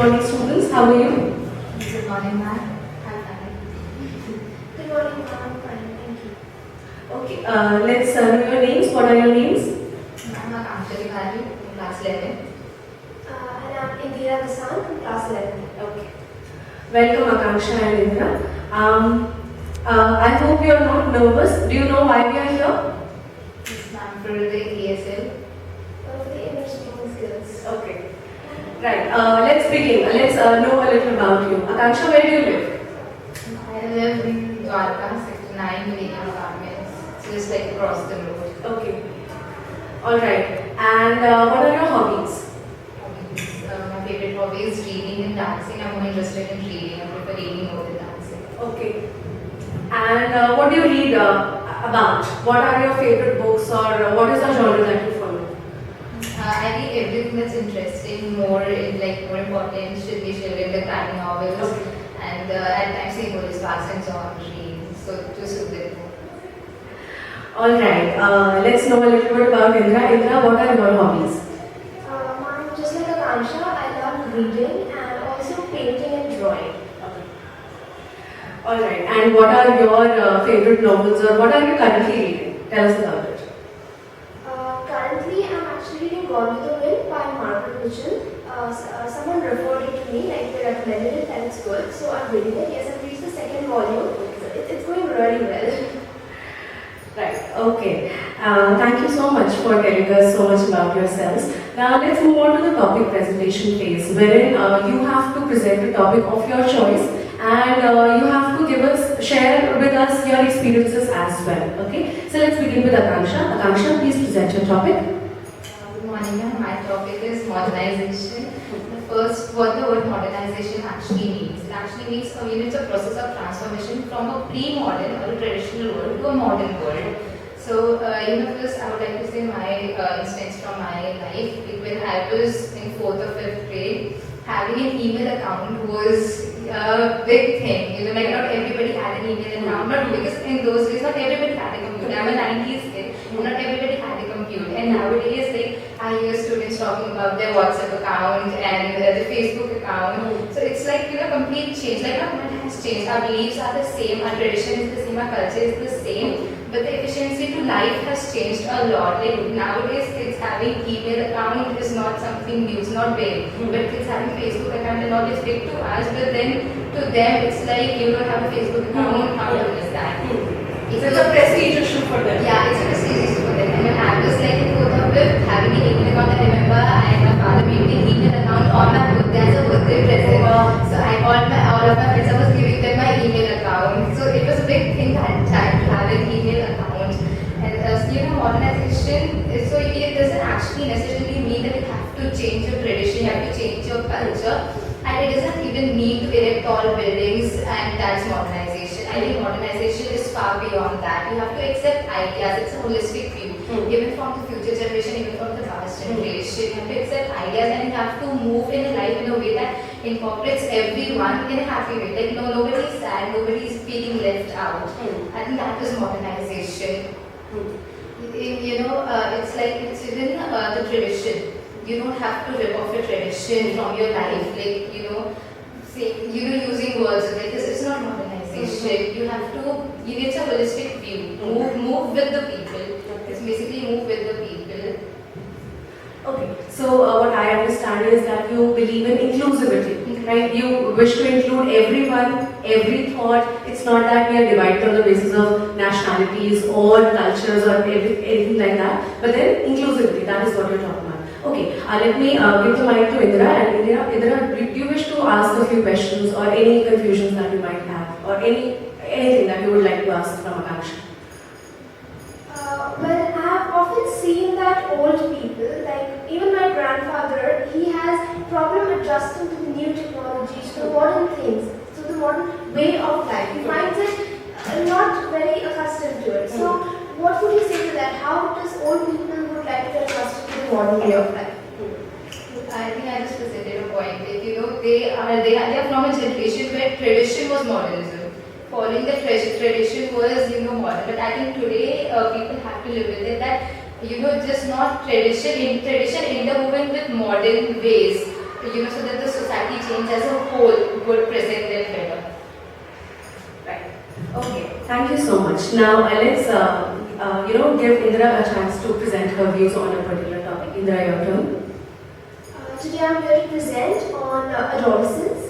morning, students. How are you? Good morning, ma'am. I'm fine. Good morning, ma'am. Fine, thank you. Okay, let's know your names. What are your names? I'm Akanksha Vihari in class 11. And I'm Indira Gasan from class 11. Okay. Welcome, Akanksha and Indra. I hope you are not nervous. Do you know why we are here? Yes, ma'am, for the ESL. For the English speaking skills. Okay. Right. Let's begin. Let's know a little about you. Akanksha, where do you live? I live in Dwarka, Sector 9, Millennium Apartments. It's just like across the road. Okay. All right. And what are your hobbies? My favorite hobby is reading and dancing. I'm more interested in reading. I prefer reading more than dancing. Okay. And what do you read about? What are your favorite books, or what is the genre that you follow? I read everything that's interesting, more important, should be the crime novels, Okay. and at times English Sparks and John read. So to suit them. All right. Let's know a little bit about Indra. Indra, what are your hobbies? Ma'am, just like Akansha, I love reading and also painting and drawing. All right. And what are your favorite novels, or what are you currently reading? Tell us about it. Currently, I'm actually reading Gone with the Wind by Margaret Mitchell. Someone referred it to me, like they recommended it and it's good. So I'm reading it. Yes, I've reached the second volume. It's going really well. Right. Okay. Thank you so much for telling us so much about yourselves. Now let's move on to the topic presentation phase, wherein you have to present a topic of your choice, and you have to share with us your experiences as well. Okay. So let's begin with Akanksha. Akanksha, please present your topic. Good morning, ma'am. My topic is modernization. First, what the word modernization actually means. It actually means it's a process of transformation from a pre-modern or a traditional world to a modern world. So, first I would like to say my instance from my life. When I was in 4th or 5th grade, having an email account was a big thing. Not everybody had an email account. Not because in those days, not everybody had a computer. I'm a 90s kid. Not everybody had a computer. And nowadays, I hear students talking about their WhatsApp account and the Facebook account. So it's complete change. Not much has changed. Our beliefs are the same, our tradition is the same, our culture is the same. But the efficiency to life has changed a lot. Nowadays, kids having email account is not something new, it's not big. But kids having Facebook account and all is big to us. But then to them, it's like you don't have a Facebook account. How do you that? It's a prestige issue for them. Yeah, it's a prestige issue for them. And when I was in 4th or 5th, having an email account, I remember my father made me an email account on my birthday as a birthday present. So all of my friends, I was giving them my email account. So it was a big thing that time to have an email account. And modernization, so it doesn't actually necessarily mean that you have to change your tradition, you have to change your culture. And it doesn't even need to erect tall buildings, and that's modernization. I think modernization is far beyond that. You have to accept ideas, it's a holistic view. Even from the future generation, even from the past generation, you have to accept ideas and you have to move in a life in a way that incorporates everyone in a happy way. Nobody is sad, nobody is feeling left out. I think that is modernization. It's within the tradition. You don't have to rip off your tradition from your life. Using words like this, it's not modernization. You have to, it's a holistic view. Move with the people. It's basically move with the people. Okay. So what I understand is that you believe in inclusivity, right? You wish to include everyone, every thought. It's not that we are divided on the basis of nationalities or cultures or anything like that. But then inclusivity, that is what you're talking about. Okay, let me give the mic to Indra. And Indra, do you wish to ask a few questions or any confusions that you might have, or anything that you would like to ask from Akanksha? Well, I have often seen that old people, like even my grandfather, he has problem adjusting to the new technologies, to the modern things, to the modern way of life. He finds it not very accustomed to it. So, what would you say to that? How does old people would like to get accustomed to the modern way of life? I think I just presented a point. They are from a generation where tradition was modernism. Following the tradition was, modern. But I think today people have to live with it that, just not tradition interwoven with modern ways. so that the society change as a whole would present them better. Right. Okay. Thank you so much. Now let's give Indra a chance to present her views on a particular topic. Indra, your turn. Today I'm here to present on adolescence.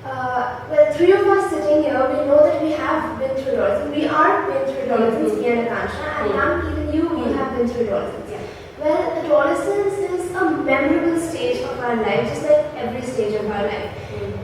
Well, three of us sitting here, we know that we have been through adolescence. We are been through adolescence, me and Akansha, and I'm even you, we have been through adolescence. Yeah. Well, adolescence is a memorable stage of our life, just like every stage of our life.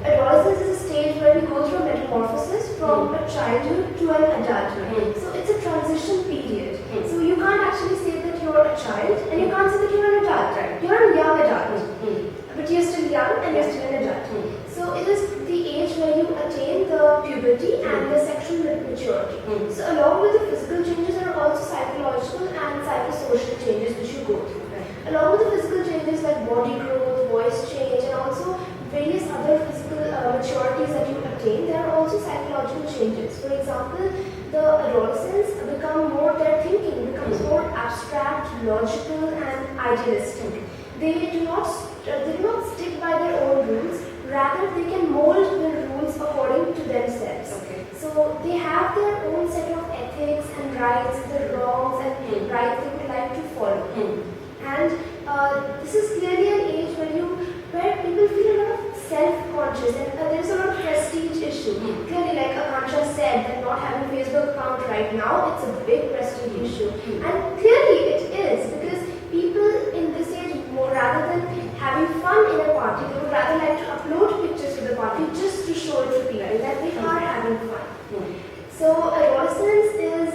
Adolescence is a stage where we go through a metamorphosis from a childhood to an adulthood. So it's a transition period. So you can't actually say that you're a child and you can't say that you're an adult. Right. You're a young adult, but you're still young and you're still an adult. So it is the age where you attain the puberty and the sexual maturity. So along with the physical changes, there are also psychological and psychosocial changes which you go through. Along with the physical changes like body growth, voice change, and also various other physical maturities that you attain, there are also psychological changes. For example, the adolescents become more, their thinking becomes more abstract, logical, and idealistic. They do not stick by their own rules, rather they can mold the rules according to themselves. Okay. So they have their own set of ethics and rights, the wrongs and rights they would like to follow. And this is clearly an age where people feel a lot of self-conscious and there's a lot of prestige issue. Clearly, like Akansha said, that not having a Facebook account right now, it's a big prestige issue. And clearly it is, because people in this age, more rather than having fun in a party, they would rather like to upload pictures to the party just to show it to people that they are having fun. So adolescence is,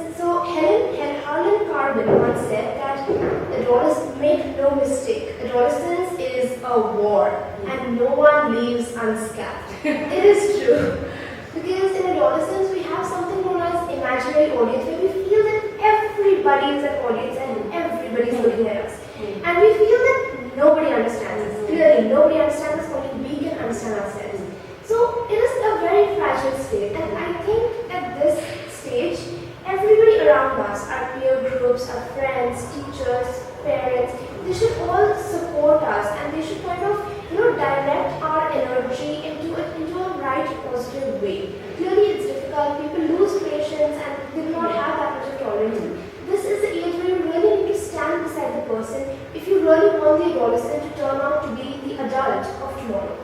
Harlan Carbon once said that adolescence, make no mistake, adolescence is a war and no one leaves unscathed. It is true. Because in adolescence we have something known as imaginary audience, where we feel that everybody is an audience and everybody is looking at us. And we feel that nobody understands us. Clearly, nobody understands us, only we can understand ourselves. So it is a very fragile state, and I think at this stage, everybody around us, our peer groups, our friends, teachers, parents, they should all support us and they should kind of direct our energy into a right positive way. Clearly it's difficult, people lose patience and they do not have that much of tolerance. This is the age where you really need to stand beside the person if you really want the adolescent to turn out to be the adult of tomorrow.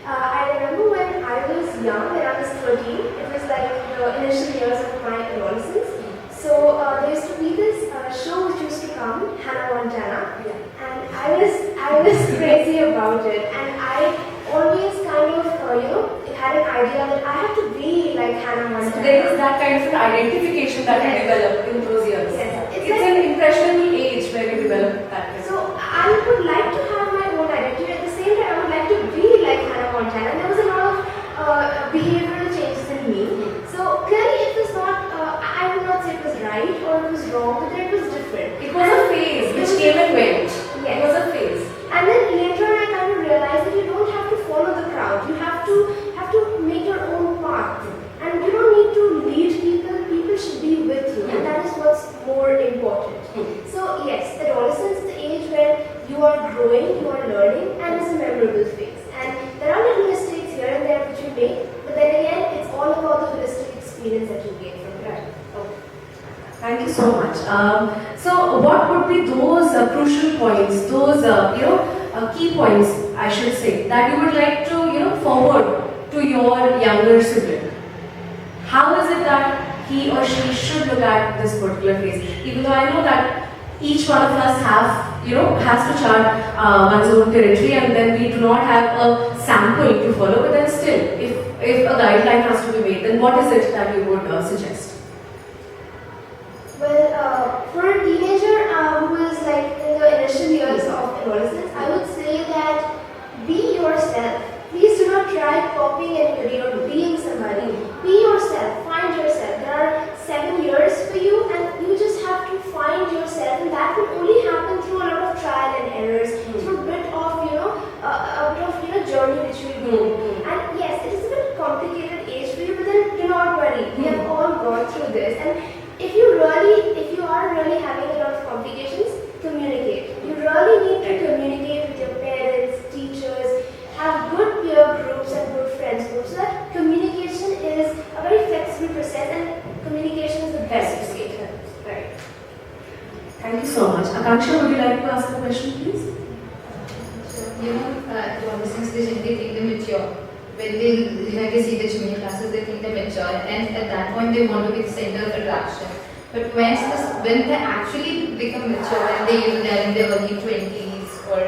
I remember when I was young, when I was 13, it was like the initial years of my adolescence. So there used to be this show which used to come, Hannah Montana, and I was crazy about it, and I always kind of had an idea that I have to be like Hannah Montana. So there is that kind of an identification that you develop in those years. Yes. It's an impressionable age where you develop that. So I would like to have my own identity. At the same time, I would like to be like Hannah Montana. And there was a lot of behavioral changes in me. So clearly, it was not. I would not say it was right or it was wrong, but it was different. It was a phase which came and went. Yes. It was a phase. And then later, I kind of realized that you don't have to follow the crowd. You have to make your own path, and you don't need to lead people. People should be with you, and that is what's more important. So yes, adolescence is the age where you are growing, you are learning, and it's a memorable phase. And there are little mistakes here and there which you make, but then again, it's all about the holistic experience that you gain from it. Right. Okay. Thank you so much. So what would be those crucial points, those key points, I should say, that you would like to forward to your younger sibling? How is it that he or she should look at this particular phase? Even though I know that each one of us has to chart one's own territory, and then we do not have a sample to follow, but then still, if a guideline has to be made, then what is it that you would suggest? Well, for a teenager who is like in the initial years of adolescence, I would say that be yourself. Please do not try copying anybody or being somebody. Be yourself, find yourself. There are 7 years for you, and you just have to find yourself, and that will only happen through a lot of trial and errors, through a bit of journey which you go. And yes, it is a bit complicated age for you, but then do not worry. We have all gone through this, and if you are really having a lot of complications, communicate. You really need to communicate with your parents, teachers, have so much. Akanksha, would you like to ask a question, please? Adolescents, they generally think they're mature. When they see the junior classes, they think they're mature, and at that point, they want to be the center of attraction. But when they actually become mature, and they're in their early 20s, or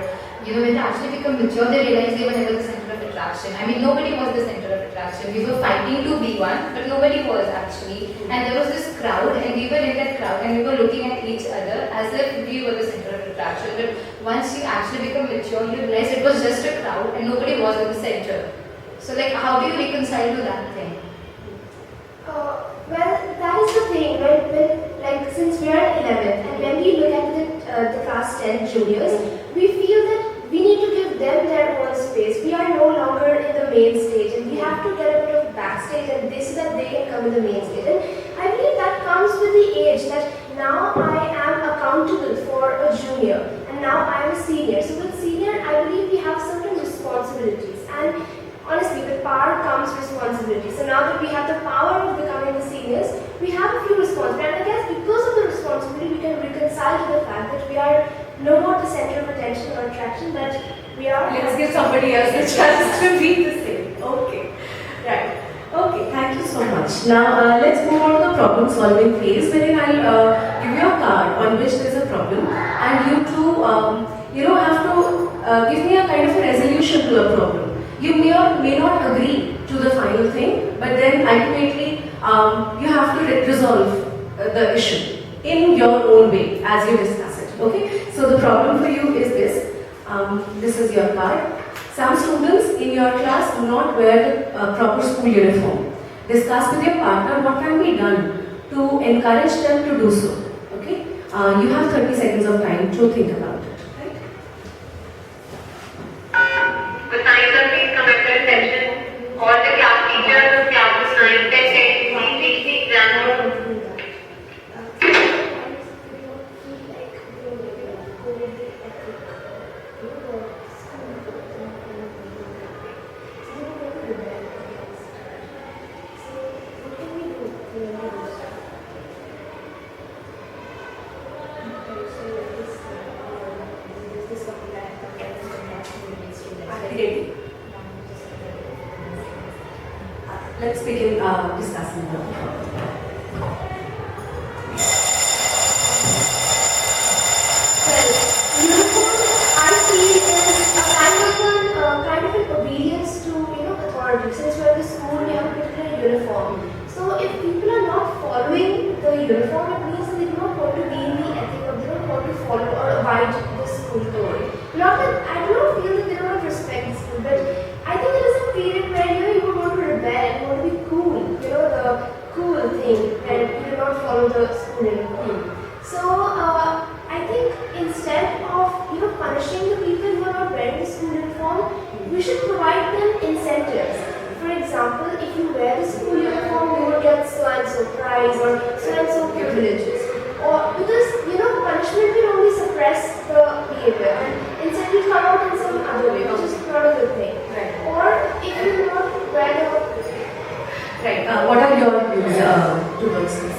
when they actually become mature, they realize they were never the center of attraction. I mean, nobody was the center of attraction. We were fighting to be one, but nobody was actually. And there was this crowd, and we were in that crowd, and we were looking at each other as if we were the center of attraction. But once you actually become mature, you realize it was just a crowd, and nobody was in the center. So, how do you reconcile to that thing? Well, that is the thing. Since we are in 11th, and when we look at the class 10 juniors, we feel that we need to give them their own space. We are no longer in the main stage, and we have to get a bit of backstage, and so that they can come in the main stage. And I believe that comes with the age that now I am accountable for a junior, and now I am a senior. So with senior, I believe we have certain responsibilities, and honestly, with power comes responsibility. So now that we have the power of becoming the seniors, we have a few responsibilities. And I guess because of the responsibility, we can reconcile to the fact that we are no more the center of attention or attraction, but we are. Let's give somebody else the chance to be the same. Okay. Right. Okay, thank you so much. Now, let's move on to the problem solving phase, wherein I'll give you a card on which there is a problem, and you two, have to give me a kind of a resolution to a problem. You may or may not agree to the final thing, but then ultimately you have to resolve the issue in your own way as you discuss it. Okay? So the problem for you is this. This is your card. Some students in your class do not wear the proper school uniform. Discuss with your partner what can be done to encourage them to do so. Okay? You have 30 seconds of time to think about it. Right? The signs are please come at your attention. All the class teachers of classes 9, 10, 10, please reach the exam room. Let's begin discussing the problem. Uniform, I feel, is a kind of an obedience to authority. Since we're in the school, we have a particular uniform. So if people are not following the uniform, it means that they do not want to be in the ethic, or they don't want to follow or abide the school code. Not that I do not feel that they do not respect the school, but I think there is a period where you want to rebel and you want to be cool. The cool thing, and you do not follow the school uniform. So I think instead of punishing the people who are not wearing the school uniform, we should provide them incentives. For example, if you wear the school uniform, you will get so and so prize or so and so privileges. Or because punishment will only suppress the behavior, and instead will come out in some other way, which is not a good thing. Right. Or if you do not wear the Right. What are your views towards this?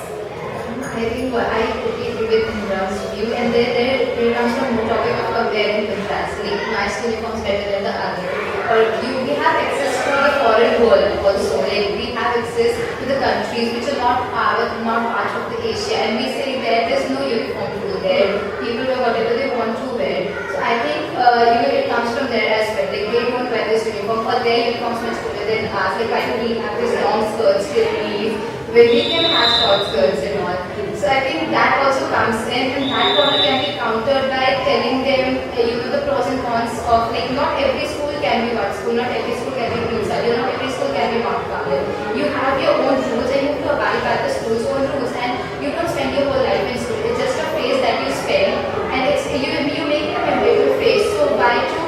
I think I totally agree with Indra's view, and there comes from the topic of compare and contrast. My school uniform is better than the other. Or we have access to the foreign world also. We have access to the countries which are not part of the Asia, and we say there's no uniform to do there. People wear whatever they want to wear. So I think it comes from there as well. They don't wear this uniform, or their uniforms much cooler than ours. Why do we have these long skirts, sleeves, where we can have short skirts and all. So I think that also comes in, and that problem can be countered by telling them, the pros and cons of not every school can be what school, not every school can be Princeton, not every school can be Mount Carmel. You have your own rules, and you have to abide by the school's own rules, and you don't spend your whole life in school. It's just a phase that you spend, and you make it a memorable phase. So why to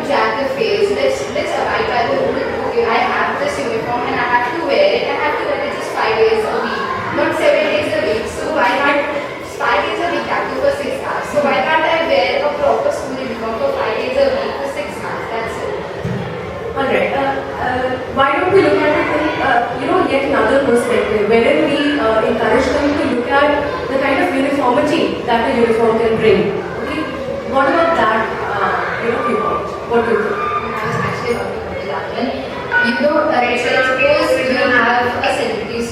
drag the phase? Let's abide by the rule. Okay, I have this uniform and I have to wear it. I have to wear it just 5 days a week, not 7 days a week. So why not 5 days a week? I have to for 6 hours. So why can't I wear a proper school uniform for 5 days a week for 6 months? That's it. Alright, why don't we look at it in, yet another perspective, wherein we encourage them to look at the kind of uniform uniformity that a uniform can bring. Okay, what about that? Viewpoint. What do you think? I was actually talking about that one. You know, suppose you have a celebrity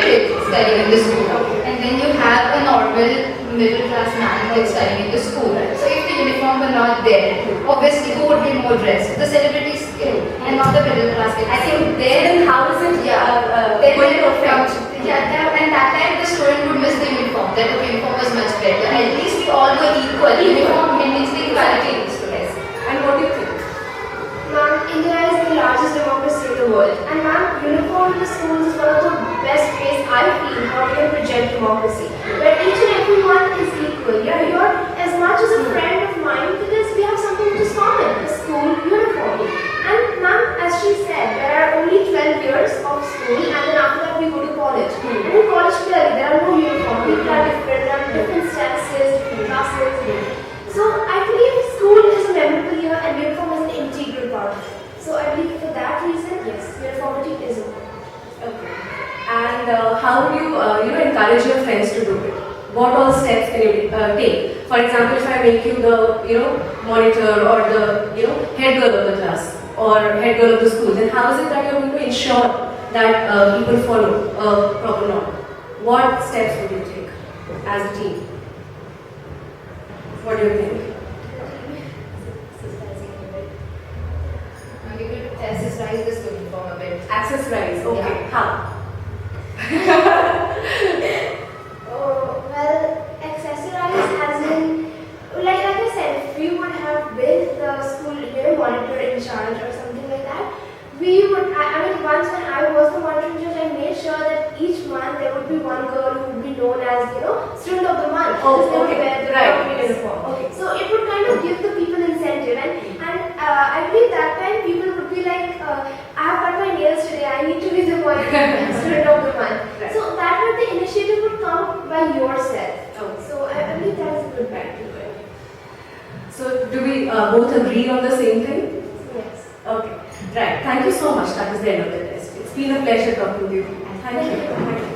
kid studying in the school, and then you have a normal middle class man who is studying in the school. So if the uniform were not there, obviously who would be more dressed? The celebrity's kid, and not the middle class kid. I think Then how is it going to affect? and that time the student would miss the uniform. That the uniform was much better. At least we all were equal. Uniform means the equality in students. And what do you think? Ma'am, India is the largest democracy in the world. And ma'am, uniform in the schools is one of the best ways I feel how we can project democracy. Where each and everyone is equal. Yeah, you're as much as a friend of mine because we have something which is common, the school uniform. And ma'am, as she said, there are only 12 years of school and then after that we go to college. And in college clearly there are no uniform. People are different, there are different statuses, different classes. So I believe school is a memorable year and uniform is an integral part. So I believe for that reason, yes, uniformity is important. Okay. And how do you encourage your friends to do it? What all steps can you take? For example, if I make you the monitor or the head girl of the class or head girl of the school, then how is it that you're going to ensure that people follow a proper norm? What steps would you take as a team? What do you think? We could accessorize this uniform a bit. Accessorize. Okay. Yeah. How? Well, accessorize as in, like I said, if we would have been the school monitor in charge or something like that, we would, I mean, once when I was the monitor in charge, I made sure that each month there would be one girl who would be known as, student of the month. Oh, Because they would okay. wear the Right. uniform. Okay. So it would kind of give the people incentive and I believe that time people would be like, I have cut my nails today, I need to be the student of the month. Right. So that way the initiative would come by yourself. Okay. So I believe that is a good practice. So do we both agree on the same thing? Yes. Okay. Right. Thank you so much. That is the end of the test. It's been a pleasure talking to you. Thank you.